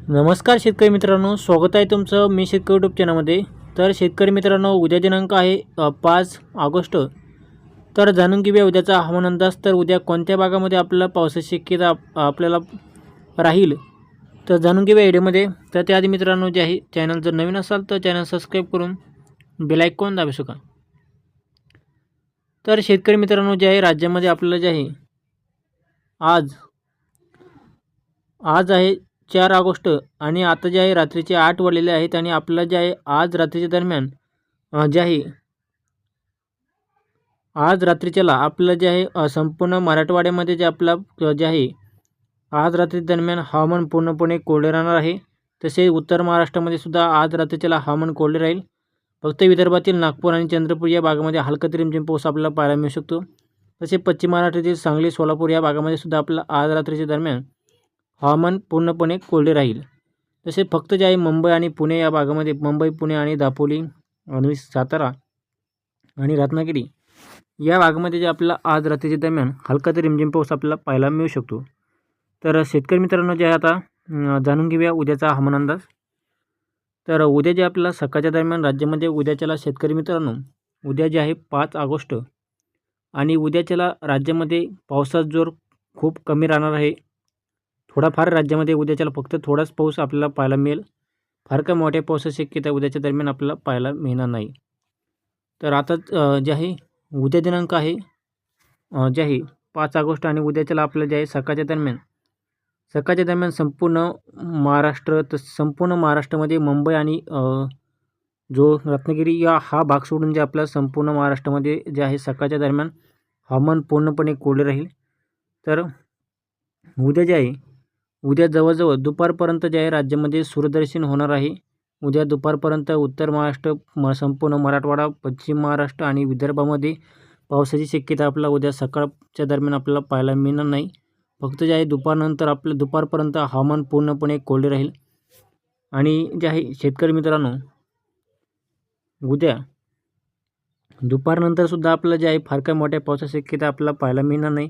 नमस्कार शेतकरी मित्रांनो, स्वागत आहे तुमचं मी शेतकरी यूट्यूब चॅनलमध्ये. तर शेतकरी मित्रांनो, उद्या दिनांक आहे 5 ऑगस्ट. तर जाणून घेऊया उद्याचा हवामान अंदाज. तर उद्या कोणत्या भागामध्ये आपल्याला पावसाची शक्यता आपल्याला राहील तर जाणून घेऊया व्हिडिओमध्ये. तर त्याआधी मित्रांनो जे आहे चॅनल जर नवीन असाल तर चॅनल सबस्क्राईब करून बेल आयकॉन दाबू शका. तर शेतकरी मित्रांनो जे आहे राज्यामध्ये आपल्याला जे आहे आज आज आहे 4 ऑगस्ट आणि आता जे आहे रात्रीचे 8 वाजलेले आहेत आणि आपल्याला जे आहे आज रात्रीच्या दरम्यान जे आहे आज रात्रीच्याला आपल्याला जे आहे संपूर्ण मराठवाड्यामध्ये जे आपला जे आहे आज रात्री दरम्यान हवामान पूर्णपणे कोरडे राहणार आहे. तसेच उत्तर महाराष्ट्रामध्ये सुद्धा आज रात्रीच्याला हवामान कोरडे राहील. फक्त विदर्भातील नागपूर आणि चंद्रपूर या भागामध्ये हलका ते रिमझिम पाऊस आपल्याला पाहायला मिळू शकतो. तसेच पश्चिम महाराष्ट्रातील सांगली, सोलापूर या भागामध्ये सुद्धा आपल्याला आज रात्रीच्या दरम्यान हवामान पूर्णपणे कोरडे राहील. तसे फक्त जे आहे मुंबई आणि पुणे या भागामध्ये मुंबई, पुणे आणि दापोली आणि सातारा आणि रत्नागिरी या भागामध्ये जे आपल्याला आज रात्रीच्या दरम्यान हलका ते रिमझिम पाऊस आपल्याला पाहायला मिळू शकतो. तर शेतकरी मित्रांनो जे आहे आता जाणून घेऊया उद्याचा हवामान अंदाज. तर उद्या जे आपल्याला सकाळच्या दरम्यान राज्यामध्ये उद्याच्याला शेतकरी मित्रांनो उद्या जे आहे 5 ऑगस्ट आणि उद्याच्याला राज्यामध्ये पावसाचा जोर खूप कमी राहणार आहे. थोडाफार राज्यामध्ये उद्याच्याला फक्त थोडाच पाऊस आपल्याला पाहायला मिळेल. फार काही मोठ्या पावसाची शक्यता उद्याच्या दरम्यान आपल्याला पाहायला मिळणार नाही. तर आता जे आहे उद्या दिनांक आहे जे आहे 5 ऑगस्ट आणि उद्याच्याला आपल्याला जे आहे सकाळच्या दरम्यान संपूर्ण महाराष्ट्र संपूर्ण महाराष्ट्रामध्ये मुंबई आणि जो रत्नागिरी या हा भाग सोडून जे आपल्या संपूर्ण महाराष्ट्रामध्ये जे आहे सकाळच्या दरम्यान हवामान पूर्णपणे कोरडे राहील. तर उद्या जे आहे उद्या जवळजवळ दुपारपर्यंत जे आहे राज्यामध्ये सूर्यदर्शन होणार आहे. उद्या दुपारपर्यंत उत्तर महाराष्ट्र संपूर्ण मराठवाडा, पश्चिम महाराष्ट्र आणि विदर्भामध्ये पावसाची शक्यता आपल्याला उद्या सकाळच्या दरम्यान आपल्याला पाहायला मिळणार नाही. फक्त जे आहे दुपारनंतर आपलं दुपारपर्यंत हवामान पूर्णपणे कोरडे राहील. आणि जे आहे शेतकरी मित्रांनो उद्या दुपारनंतरसुद्धा आपल्याला जे आहे फार काही मोठ्या पावसाची शक्यता आपल्याला पाहायला मिळणार नाही.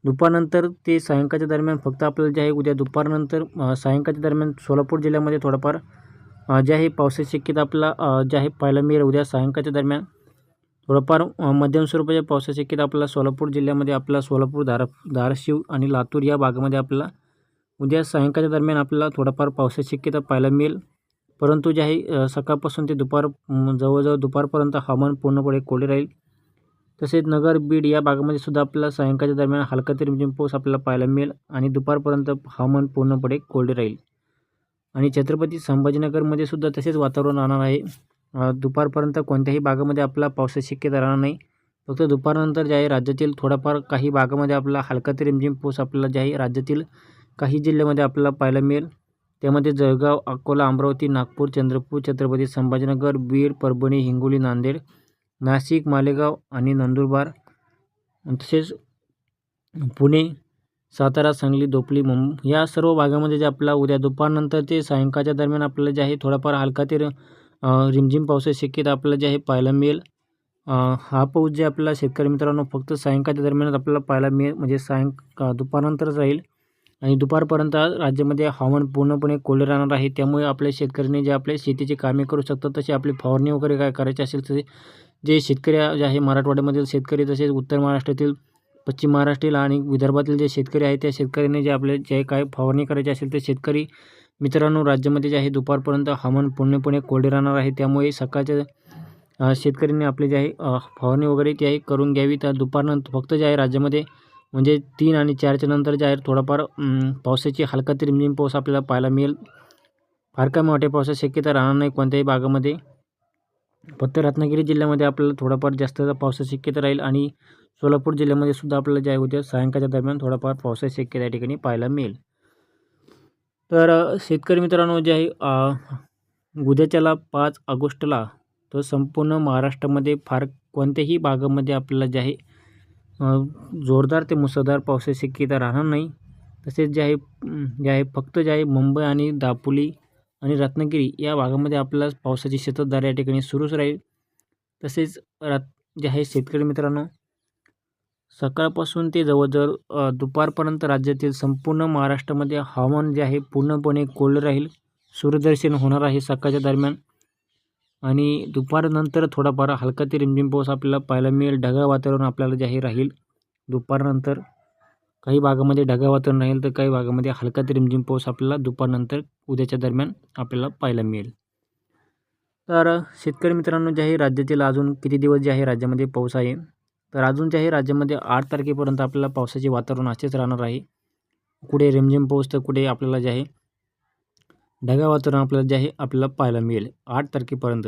दुपारनंतर ते सायंकाळच्या दरम्यान फक्त आपल्याला जे आहे उद्या दुपारनंतर सायंकाळच्या दरम्यान सोलापूर जिल्ह्यामध्ये थोडाफार जे आहे पावसाची शक्यता आपल्याला जे आहे पाहायला मिळेल. उद्या सायंकाळच्या दरम्यान थोडंफार मध्यम स्वरूपाच्या पावसाची शक्यता आपल्याला सोलापूर जिल्ह्यामध्ये आपला सोलापूर, धाराशिव आणि लातूर या भागामध्ये आपल्याला उद्या सायंकाळच्या दरम्यान आपल्याला थोडाफार पावसाची शक्यता पाहायला मिळेल. परंतु जे आहे सकाळपासून ते जवळजवळ दुपारपर्यंत हवामान पूर्णपणे कोरडे राहील. तसेच नगर, बीड या भागामध्ये सुद्धा आपल्याला सायंकाळच्या दरम्यान हलका ते रिमझिम पाऊस आपल्याला पाहायला मिळेल आणि दुपारपर्यंत हवामान पूर्णपणे कोरडे राहील. आणि छत्रपती संभाजीनगरमध्ये सुद्धा तसेच वातावरण राहणार आहे. दुपारपर्यंत कोणत्याही भागामध्ये आपल्याला पावसाची शक्यता राहणार नाही. फक्त दुपारनंतर जे आहे राज्यातील थोडाफार काही भागामध्ये आपल्याला हलका ते रिमझिम पाऊस आपल्याला जे आहे राज्यातील काही जिल्ह्यामध्ये आपल्याला पाहायला मिळेल. त्यामध्ये जळगाव, अकोला, अमरावती, नागपूर, चंद्रपूर, छत्रपती संभाजीनगर, बीड, परभणी, हिंगोली, नांदेड, नाशिक, मालेगाव आणि नंदुरबार, तसेच पुणे, सातारा, सांगली, धोपली, या सर्व भागामध्ये जे आपल्याला उद्या दुपारनंतर ते सायंकाळच्या दरम्यान आपल्याला जे आहे थोडाफार हलका ते रिमझिम पावसाची शक्यता आपल्याला जे आहे पाहायला मिळेल. हा पाऊस जे आपल्याला शेतकरी मित्रांनो फक्त सायंकाळच्या दरम्यानच आपल्याला पाहायला मिळेल. म्हणजे दुपारनंतरच राहील आणि दुपारपर्यंत राज्यामध्ये हवामान पूर्णपणे कोरडे राहणार आहे. त्यामुळे आपल्या शेतकऱ्यांनी जे आपले शेतीची कामे करू शकतात, तसे आपली फवारणी वगैरे काय करायची असेल तर जे शेतकरी जे आहे मराठवाड्यामधील शेतकरी, तसेच उत्तर महाराष्ट्रातील, पश्चिम महाराष्ट्रातील आणि विदर्भातील जे शेतकरी आहेत त्या शेतकऱ्यांनी जे आपले जे काय फवारणी करायची असेल ते शेतकरी मित्रांनो राज्यामध्ये जे आहे दुपारपर्यंत हवामान पूर्णपणे कोरडे राहणार आहे. त्यामुळे सकाळच्या शेतकऱ्यांनी आपले जे आहे फवारणी वगैरे ती आहे करून घ्यावी. तर दुपारनंतर फक्त जे आहे राज्यामध्ये म्हणजे 3 आणि 4च्या नंतर जे आहे थोडाफार पावसाची हलका ते रिमझिम पाऊस आपल्याला पाहायला मिळेल. फार काही मोठ्या पावसाची शक्यता राहणार नाही कोणत्याही भागामध्ये. फक्त रत्नागिरी जिल्ह्यामध्ये आपल्याला थोडाफार जास्त पावसाची शक्यता राहील आणि सोलापूर जिल्ह्यामध्ये सुद्धा आपल्याला जे आहे उद्या सायंकाळच्या दरम्यान थोडाफार पावसाची शक्यता या ठिकाणी पाहायला मिळेल. तर शेतकरी मित्रांनो जे आहे उद्याच्याला 5 ऑगस्टला तर संपूर्ण महाराष्ट्रामध्ये फार कोणत्याही भागामध्ये आपल्याला जे आहे जोरदार ते मुसळधार पावसाची शक्यता राहणार नाही. तसेच जे आहे फक्त जे आहे मुंबई आणि दापोली आणि रत्नागिरी या भागामध्ये आपल्याला पावसाची संततधार या ठिकाणी सुरूच राहील. तसेच जे आहे शेतकरी मित्रांनो सकाळपासून ते जवळजवळ दुपारपर्यंत राज्यातील संपूर्ण महाराष्ट्रामध्ये हवामान जे आहे पूर्णपणे कोरडे राहील. सूर्यदर्शन होणार आहे सकाळच्या दरम्यान आणि दुपारनंतर थोडाफार हलका ते रिमझिम पाऊस आपल्याला पाहायला मिळेल. ढगाळ वातावरण आपल्याला जे आहे राहील दुपारनंतर. काही भागामध्ये ढगाळ वातावरण राहील तर काही भागामध्ये हलका ते रिमझिम पाऊस आपल्याला दुपारनंतर उद्याच्या दरम्यान आपल्याला पाहायला मिळेल. तर शेतकरी मित्रांनो, जे आहे राज्यातील अजून किती दिवस जे आहे राज्यामध्ये पाऊस आहे, तर अजून जे आहे राज्यामध्ये 8 तारखेपर्यंत आपल्याला पावसाचे वातावरण असेच राहणार आहे. कुठे रिमझिम पाऊस तर कुठे आपल्याला जे आहे ढगाळ वातावरण आपल्याला जे आहे आपल्याला पाहायला मिळेल 8 तारखेपर्यंत.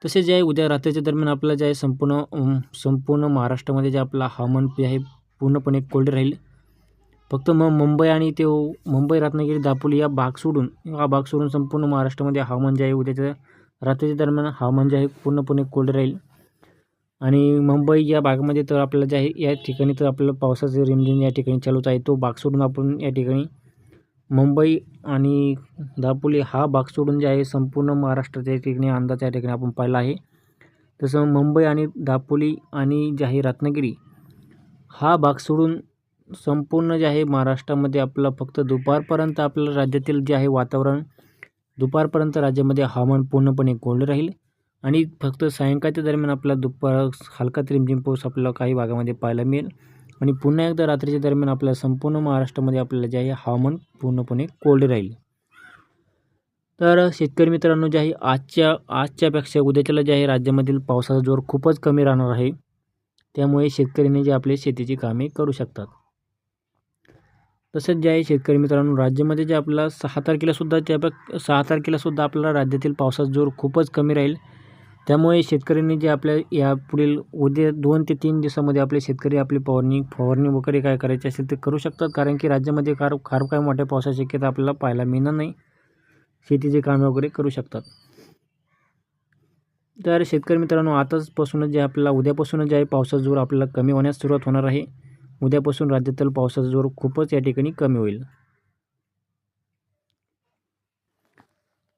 तसेच जे आहे उद्या रात्रीच्या दरम्यान आपल्याला जे आहे संपूर्ण महाराष्ट्रामध्ये जे आपला हवामान जे आहे पूर्णपणे कोरडे राहील. फक्त मुंबई आणि मुंबई, रत्नागिरी, दापोली हा भाग सोडून संपूर्ण महाराष्ट्रामध्ये हवामान जे आहे उद्याच्या रात्रीच्या दरम्यान हवामान जे आहे पूर्णपणे कोरडे राहील. आणि मुंबई या भागामध्ये तर आपल्याला जे आहे या ठिकाणी तर आपल्याला पावसाचे रिमझिम या ठिकाणी चालूच आहे. तो भाग सोडून आपण या ठिकाणी मुंबई आणि दापोली हा भाग सोडून जे आहे संपूर्ण महाराष्ट्राच्या ठिकाणी अंदाज या ठिकाणी आपण पाहिला आहे. तसं मुंबई आणि दापोली आणि जे आहे रत्नागिरी हा भाग सोडून संपूर्ण जे आहे महाराष्ट्रामध्ये आपलं फक्त दुपारपर्यंत आपल्याला राज्यातील जे आहे वातावरण दुपारपर्यंत राज्यामध्ये हवामान पूर्णपणे कोरडे राहील आणि फक्त सायंकाळच्या दरम्यान आपल्याला हलका रिमझिम पाऊस आपल्याला काही भागामध्ये पाहायला मिळेल आणि पुन्हा एकदा रात्रीच्या दरम्यान आपल्याला संपूर्ण महाराष्ट्रामध्ये आपल्याला जे आहे हवामान पूर्णपणे कोरडे राहील. तर शेतकरी मित्रांनो, जे आहे आजच्यापेक्षा उद्याच्याला जे आहे राज्यामधील पावसाचा जोर खूपच कमी राहणार आहे. त्यामुळे शेतकऱ्यांनी जे आपले शेतीची कामे करू शकतात. तसेच जे आहे शेतकरी मित्रांनो, राज्यामध्ये जे आपल्याला 6 तारखेला सुद्धा आपल्याला राज्यातील पावसाचा जोर खूपच कमी राहील. त्यामुळे शेतकऱ्यांनी जे आपल्या यापुढील उद्या 2 ते 3 दिवसामध्ये आपले शेतकरी आपली फवारणी वगैरे काय करायची असेल ते करू शकतात. कारण की राज्यामध्ये फार काय मोठ्या पावसाची शक्यता आपल्याला पाहायला मिळणार नाही. शेतीची कामे वगैरे करू शकतात. तर शेतकरी मित्रांनो, आताचपासूनच जे आपल्याला उद्यापासूनच जे आहे पावसाचा जोर आपल्याला कमी होण्यास सुरुवात होणार आहे. उद्यापासून राज्यातील पावसाचा जोर खूपच या ठिकाणी कमी होईल.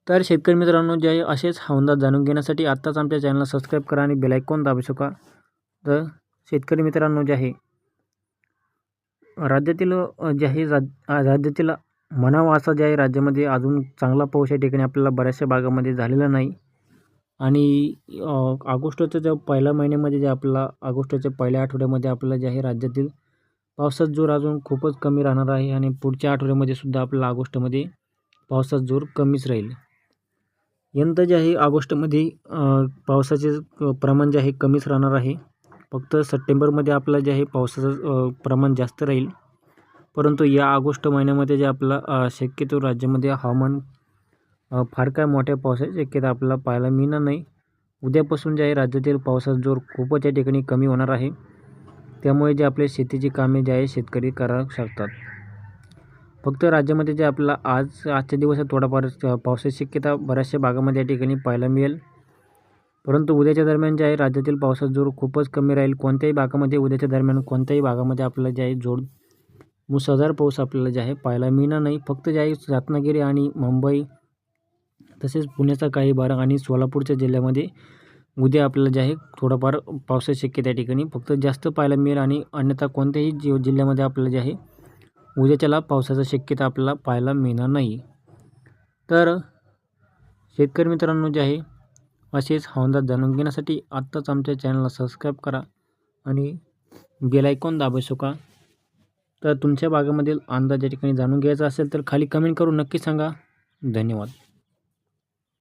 तर शेतकरी मित्रांनो, जे आहे असेच अंदाज जाणून घेण्यासाठी आत्ताच आमच्या चॅनलला सबस्क्राईब करा आणि बेल आयकॉन दाबू शका. तर शेतकरी मित्रांनो, जे आहे राज्यातील राज्यातील म्हणावा असा जे आहे राज्यामध्ये अजून चांगला पाऊस या ठिकाणी आपल्याला बऱ्याचशा भागामध्ये झालेला नाही. आणि ऑगस्टच्या ज्या पहिल्या महिन्यामध्ये जे आपल्याला ऑगस्टच्या पहिल्या आठवड्यामध्ये आपल्याला जे आहे राज्यातील पावसाचा जोर अजून खूपच कमी राहणार आहे आणि पुढच्या आठवड्यामध्ये सुद्धा आपल्याला ऑगस्टमध्ये पावसाचा जोर कमीच राहील. यंदा जे आहे ऑगस्टमध्ये पावसाचे प्रमाण जे आहे कमीच राहणार आहे. फक्त सप्टेंबरमध्ये आपलं जे आहे पावसाचं प्रमाण जास्त राहील. परंतु या ऑगस्ट महिन्यामध्ये जे आपलं शक्यतो राज्यामध्ये हवामान फार काय मोठ्या पावसाची शक्यता आपल्याला पाहायला मिळणार नाही. उद्यापासून जे आहे राज्यातील पावसाचा जोर खूपच या ठिकाणी कमी होणार आहे. त्यामुळे जे आपले शेतीची कामे जे आहे शेतकरी करू शकतात. फक्त राज्यामध्ये जे आपल्याला आजच्या दिवसात थोडाफार पावसाची शक्यता बऱ्याचशा भागामध्ये या ठिकाणी पाहायला मिळेल. परंतु उद्याच्या दरम्यान जे आहे राज्यातील पावसाचा जोर खूपच कमी राहील. उद्याच्या दरम्यान कोणत्याही भागामध्ये आपल्याला जे आहे मुसळधार पाऊस आपल्याला जे आहे पाहायला मिळणार नाही. फक्त जे आहे रत्नागिरी आणि मुंबई तसेच पुण्याचा काही भाग आणि सोलापूरच्या जिल्ह्यामध्ये उद्या आपल्याला जे आहे थोडंफार पावसाची शक्यता या ठिकाणी फक्त जास्त पाहायला मिळेल आणि अन्यथा कोणत्याही जिल्ह्यामध्ये आपल्याला जे आहे उद्याच्याला पावसाची शक्यता आपल्याला पाहायला मिळणार नाही. तर शेतकरी मित्रांनो, जे आहे असेच अंदाज जाणून घेण्यासाठी आत्ताच आमच्या चॅनलला सबस्क्राईब करा आणि बेल आयकॉन दाबू शका. तर तुमच्या भागामधील अंदाज या ठिकाणी जाणून घ्यायचा असेल तर खाली कमेंट करून नक्की सांगा. धन्यवाद.